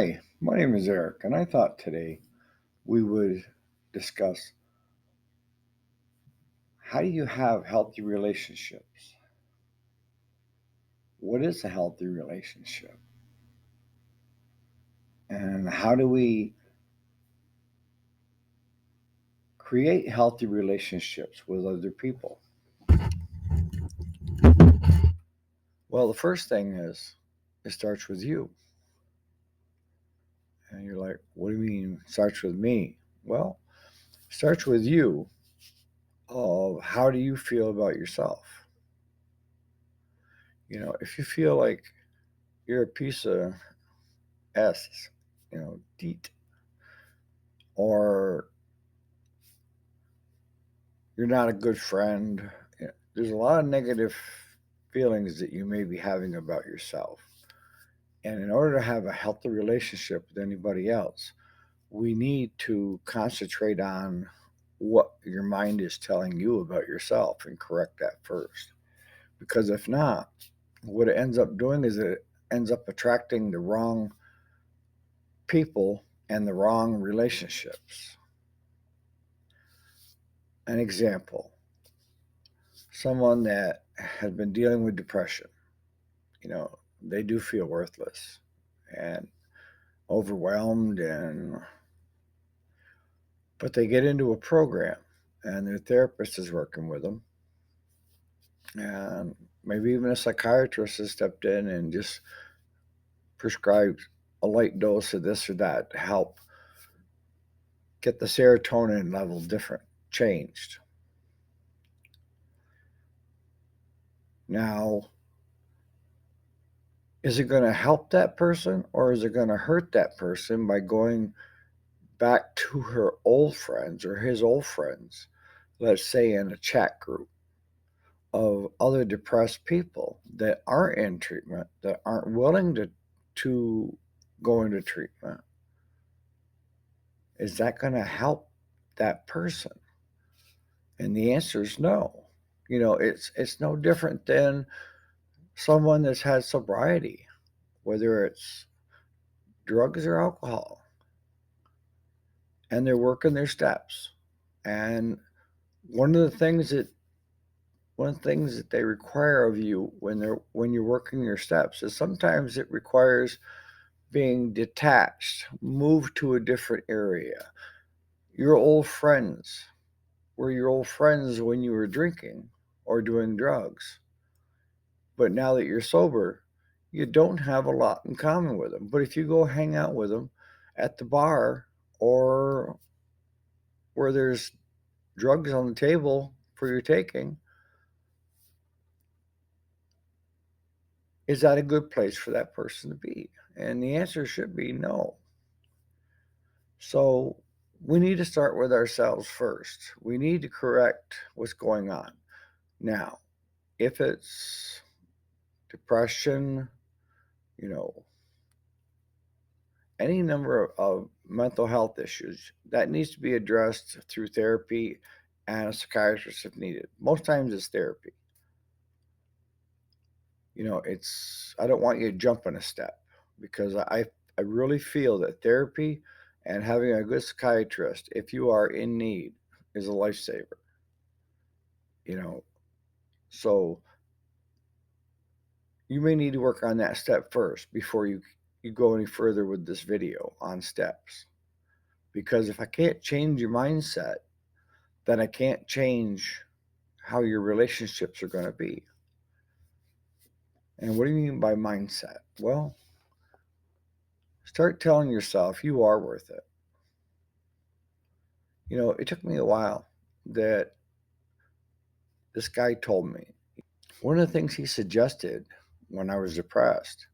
Hi, my name is Eric, and I thought today we would discuss how do you have healthy relationships? What is a healthy relationship? And how do we create healthy relationships with other people? Well, the first thing is it starts with you. And you're like, what do you mean it starts with me? Well, it starts with you of how do you feel about yourself? If you feel like you're a piece of S, deet, or you're not a good friend. There's a lot of negative feelings that you may be having about yourself. And in order to have a healthy relationship with anybody else, we need to concentrate on what your mind is telling you about yourself and correct that first. Because if not, what it ends up doing is it ends up attracting the wrong people and the wrong relationships. An example, someone that has been dealing with depression, they do feel worthless and overwhelmed, but they get into a program and their therapist is working with them, and maybe even a psychiatrist has stepped in and just prescribed a light dose of this or that to help get the serotonin level different, changed. Now, is it going to help that person, or is it going to hurt that person by going back to her old friends or his old friends, let's say in a chat group of other depressed people that aren't in treatment, that aren't willing to go into treatment? Is that going to help that person? And the answer is no. It's no different than someone that's had sobriety, whether it's drugs or alcohol, and they're working their steps. And one of the things that one of the things that they require of you when you're working your steps is sometimes it requires being detached, moved to a different area. Your old friends were your old friends when you were drinking or doing drugs. But now that you're sober, you don't have a lot in common with them. But if you go hang out with them at the bar or where there's drugs on the table for your taking, is that a good place for that person to be? And the answer should be no. So we need to start with ourselves first. We need to correct what's going on. Now, if it's depression, you know, any number of mental health issues, that needs to be addressed through therapy and a psychiatrist if needed. Most times it's therapy. I don't want you jumping a step because I really feel that therapy and having a good psychiatrist, if you are in need, is a lifesaver. You know, so you may need to work on that step first before you go any further with this video on steps. Because if I can't change your mindset, then I can't change how your relationships are going to be. And what do you mean by mindset? Well, start telling yourself you are worth it. It took me a while that this guy told me. One of the things he suggested when I was depressed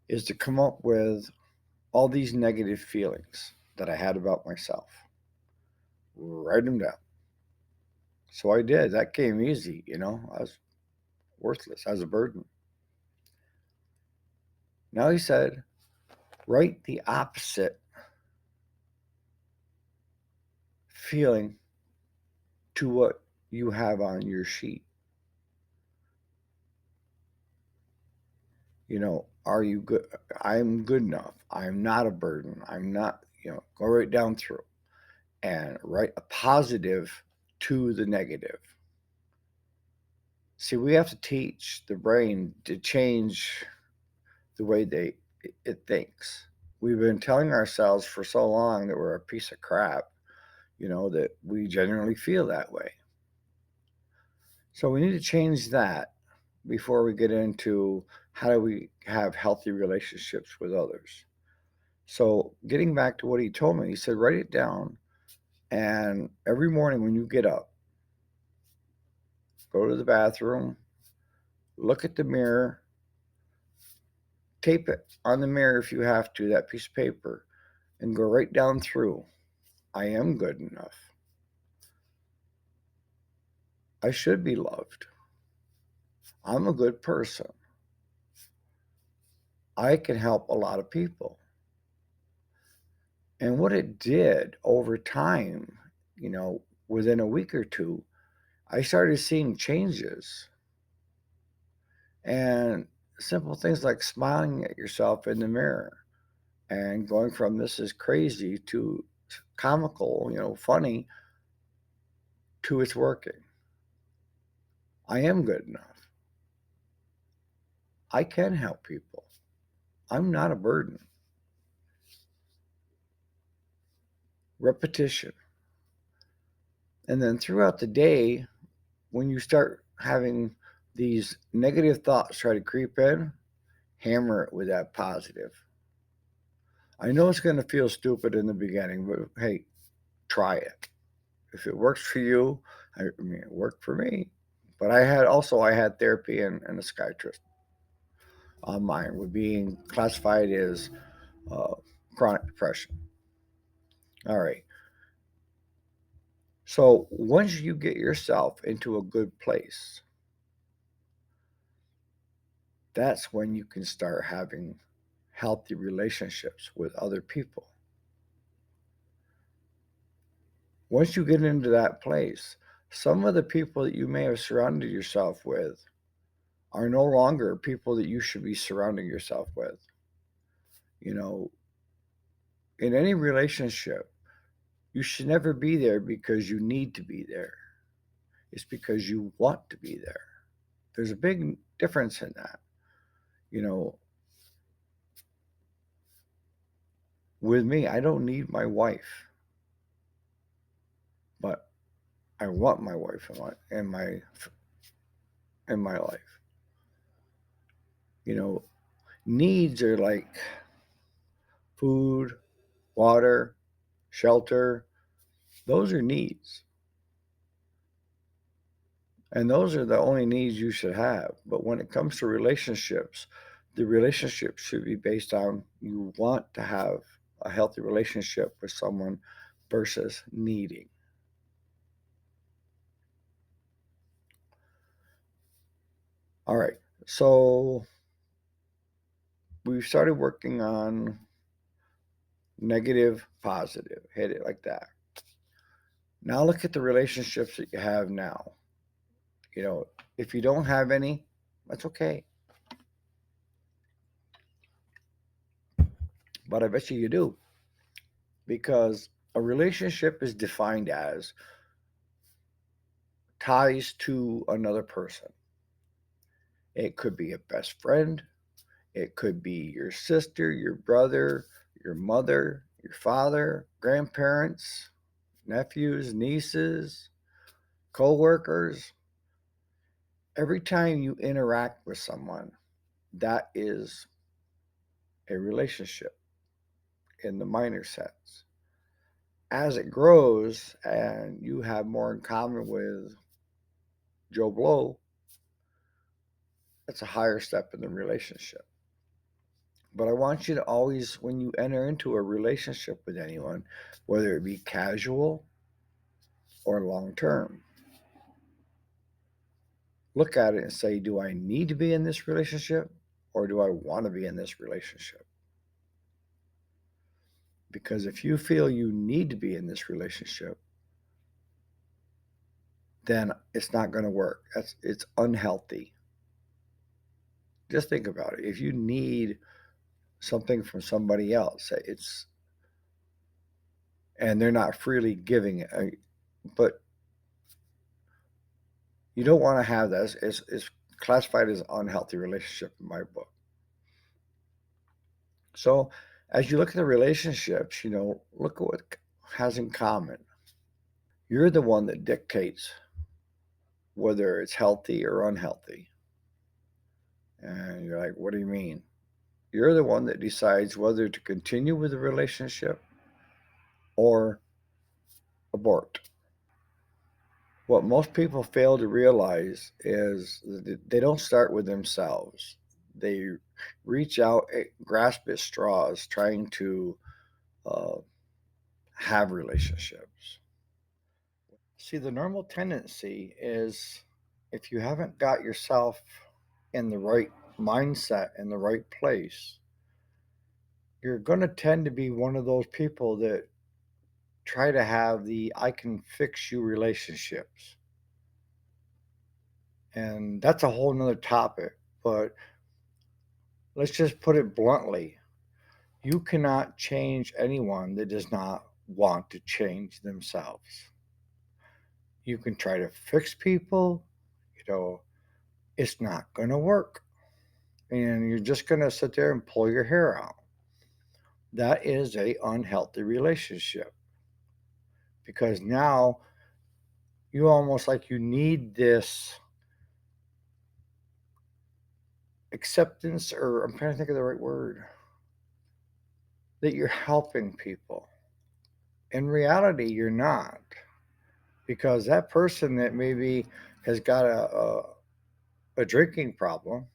is to come up with all these negative feelings that I had about myself. Write them down. So I did. That came easy. I was worthless. I was a burden. Now he said, write the opposite feeling to what you have on your sheet. Are you good? I'm good enough. I'm not a burden. I'm not, go right down through and write a positive to the negative. See, we have to teach the brain to change the way it thinks. We've been telling ourselves for so long that we're a piece of crap, that we genuinely feel that way. So we need to change that before we get into how do we have healthy relationships with others. So getting back to what he told me, he said, write it down. And every morning when you get up, go to the bathroom, look at the mirror, tape it on the mirror if you have to, that piece of paper, and go right down through. I am good enough. I should be loved. I'm a good person. I can help a lot of people. And what it did over time, within a week or two, I started seeing changes. And simple things like smiling at yourself in the mirror and going from this is crazy to comical, funny, to it's working. I am good enough. I can help people. I'm not a burden. Repetition. And then throughout the day, when you start having these negative thoughts try to creep in, hammer it with that positive. I know it's going to feel stupid in the beginning, but hey, try it. If it works for you, I mean, it worked for me. But I had therapy and a psychiatrist on mine with being classified as uh, chronic depression. All right. So once you get yourself into a good place, that's when you can start having healthy relationships with other people. Once you get into that place, some of the people that you may have surrounded yourself with are no longer people that you should be surrounding yourself with. You know, in any relationship, you should never be there because you need to be there. It's because you want to be there. There's a big difference in that. You know, with me, I don't need my wife, but I want my wife in my life. You know, needs are like food, water, shelter. Those are needs. And those are the only needs you should have. But when it comes to relationships, the relationship should be based on you want to have a healthy relationship with someone versus needing. All right. So we've started working on negative, positive. Hit it like that. Now look at the relationships that you have now. You know, if you don't have any, that's okay. But I bet you do. Because a relationship is defined as ties to another person. It could be a best friend, it could be your sister, your brother, your mother, your father, grandparents, nephews, nieces, co-workers. Every time you interact with someone, that is a relationship in the minor sense. As it grows and you have more in common with Joe Blow, that's a higher step in the relationship. But I want you to always, when you enter into a relationship with anyone, whether it be casual or long term, look at it and say, do I need to be in this relationship or do I want to be in this relationship? Because if you feel you need to be in this relationship, then it's not going to work. It's unhealthy. Just think about it. If you need something from somebody else, it's and they're not freely giving it, but you don't want to have that. It's classified as unhealthy relationship in my book. So as you look at the relationships, look at what has in common. You're the one that dictates whether it's healthy or unhealthy. And you're like, what do you mean? You're the one that decides whether to continue with the relationship or abort. What most people fail to realize is that they don't start with themselves. They reach out, grasp at straws, trying to uh, have relationships. See, the normal tendency is if you haven't got yourself in the right mindset, in the right place, you're going to tend to be one of those people that try to have the I can fix you relationships. And that's a whole nother topic. But let's just put it bluntly, you cannot change anyone that does not want to change themselves. You can try to fix people, it's not going to work. And you're just going to sit there and pull your hair out. That is a unhealthy relationship because now you almost like you need this acceptance, or I'm trying to think of the right word, that you're helping people. In reality, you're not, because that person that maybe has got a drinking problem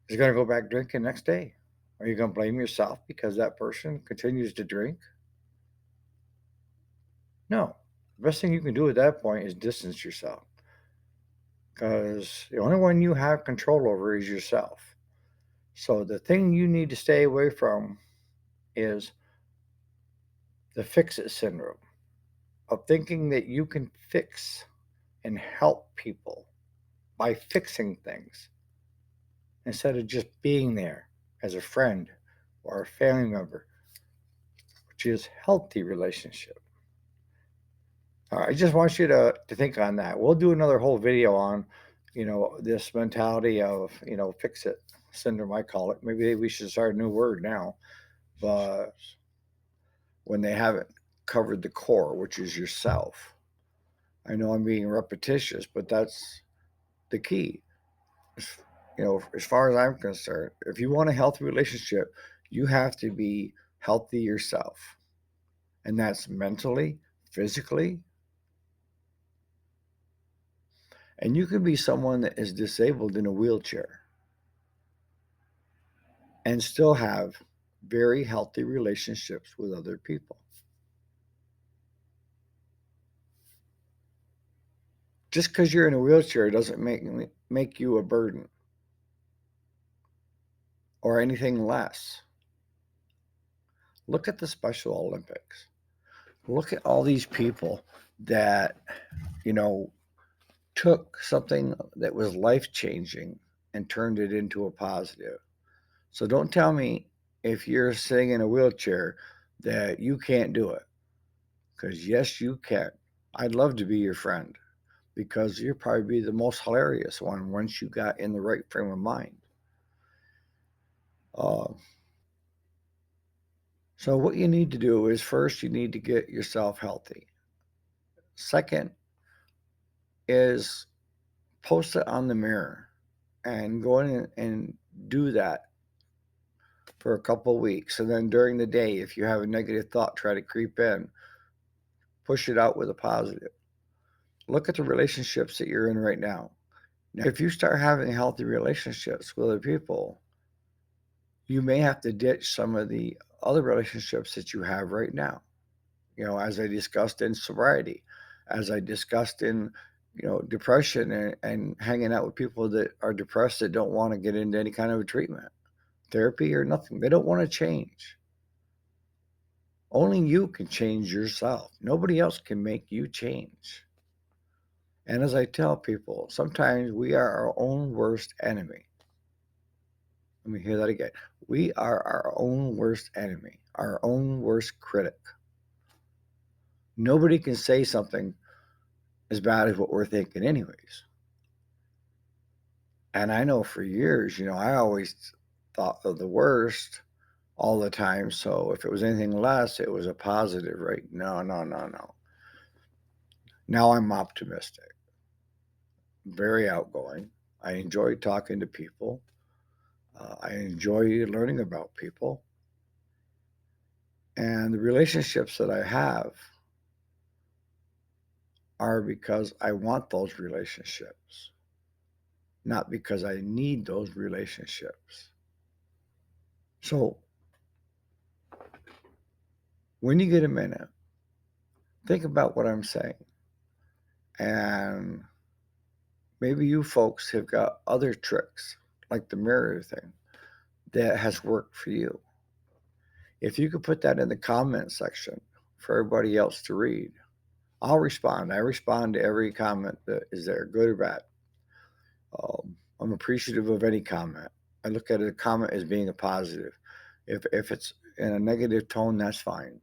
is going to go back drinking next day. Are you going to blame yourself because that person continues to drink? No. The best thing you can do at that point is distance yourself, because the only one you have control over is yourself. So the thing you need to stay away from is the fix it syndrome of thinking that you can fix and help people by fixing things instead of just being there as a friend or a family member, which is healthy relationship. All right, I just want you to think on that. We'll do another whole video on, this mentality of, fix it syndrome, I call it. Maybe we should start a new word now. But when they haven't covered the core, which is yourself. I know I'm being repetitious, but that's the key. As far as I'm concerned, if you want a healthy relationship, you have to be healthy yourself. And that's mentally, physically. And you can be someone that is disabled in a wheelchair and still have very healthy relationships with other people. Just because you're in a wheelchair doesn't make you a burden or anything less. Look at the Special Olympics. Look at all these people that, you know, took something that was life changing and turned it into a positive. So don't tell me if you're sitting in a wheelchair that you can't do it. Because yes, you can. I'd love to be your friend because you'd probably be the most hilarious one once you got in the right frame of mind. Uh, so what you need to do is first you need to get yourself healthy. Second is post it on the mirror and go in and do that for a couple of weeks. And then during the day, if you have a negative thought, try to creep in, push it out with a positive. Look at the relationships that you're in right now. Now, if you start having healthy relationships with other people, you may have to ditch some of the other relationships that you have right now. As I discussed in sobriety, as I discussed in, depression and hanging out with people that are depressed that don't want to get into any kind of a treatment, therapy or nothing. They don't want to change. Only you can change yourself. Nobody else can make you change. And as I tell people, sometimes we are our own worst enemy. Let me hear that again. We are our own worst enemy, our own worst critic. Nobody can say something as bad as what we're thinking, anyways. And I know for years, I always thought of the worst all the time. So if it was anything less, it was a positive, right? No, no, no, no. Now I'm optimistic, very outgoing. I enjoy talking to people. I enjoy learning about people. And the relationships that I have are because I want those relationships, not because I need those relationships. So when you get a minute, think about what I'm saying. And maybe you folks have got other tricks, like the mirror thing, that has worked for you. If you could put that in the comment section for everybody else to read, I'll respond. I respond to every comment that is there, good or bad. I'm appreciative of any comment. I look at a comment as being a positive. If it's in a negative tone, that's fine.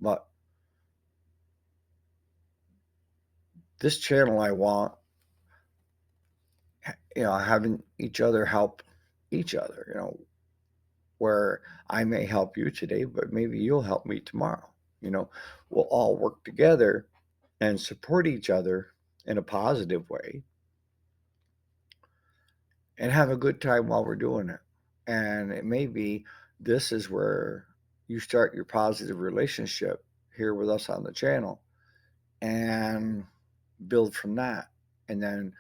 But this channel, I want, having each other help each other. Where I may help you today, but maybe you'll help me tomorrow. You know, we'll all work together and support each other in a positive way and have a good time while we're doing it. And it may be this is where you start your positive relationship here with us on the channel and build from that. And then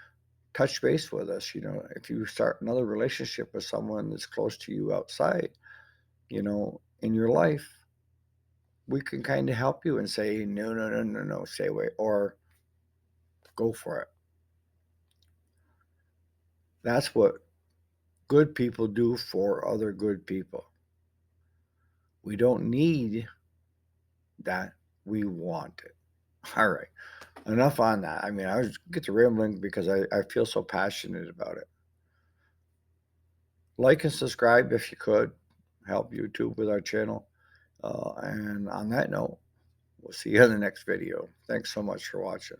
touch base with us. If you start another relationship with someone that's close to you outside, in your life, we can kind of help you and say, no, no, no, no, no, stay away, or go for it. That's what good people do for other good people. We don't need that. We want it. All right. Enough on that. I mean, I get to rambling because I feel so passionate about it. Like and subscribe if you could. Help YouTube with our channel. And on that note, we'll see you in the next video. Thanks so much for watching.